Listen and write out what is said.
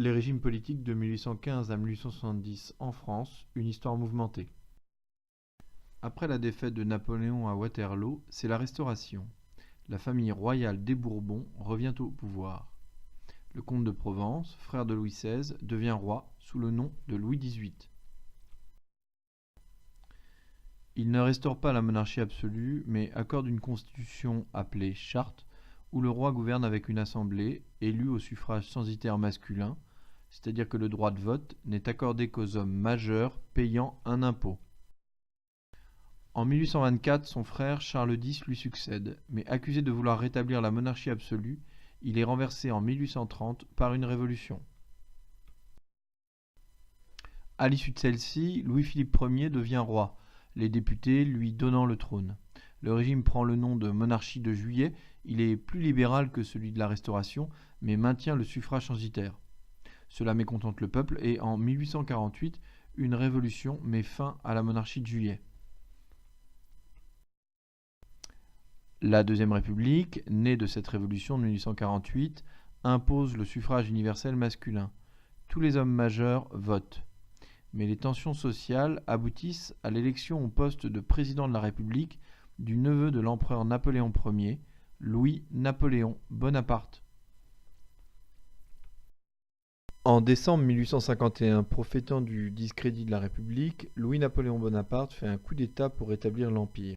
Les régimes politiques de 1815 à 1870 en France, une histoire mouvementée. Après la défaite de Napoléon à Waterloo, c'est la Restauration. La famille royale des Bourbons revient au pouvoir. Le comte de Provence, frère de Louis XVI, devient roi sous le nom de Louis XVIII. Il ne restaure pas la monarchie absolue, mais accorde une constitution appelée charte, où le roi gouverne avec une assemblée, élue au suffrage censitaire masculin, c'est-à-dire que le droit de vote n'est accordé qu'aux hommes majeurs payant un impôt. En 1824, son frère Charles X lui succède, mais accusé de vouloir rétablir la monarchie absolue, il est renversé en 1830 par une révolution. À l'issue de celle-ci, Louis-Philippe Ier devient roi, les députés lui donnant le trône. Le régime prend le nom de monarchie de Juillet, il est plus libéral que celui de la Restauration, mais maintient le suffrage censitaire. Cela mécontente le peuple et en 1848, une révolution met fin à la monarchie de Juillet. La Deuxième République, née de cette révolution de 1848, impose le suffrage universel masculin. Tous les hommes majeurs votent. Mais les tensions sociales aboutissent à l'élection au poste de président de la République du neveu de l'empereur Napoléon Ier, Louis-Napoléon Bonaparte. En décembre 1851, profitant du discrédit de la République, Louis-Napoléon Bonaparte fait un coup d'État pour rétablir l'Empire.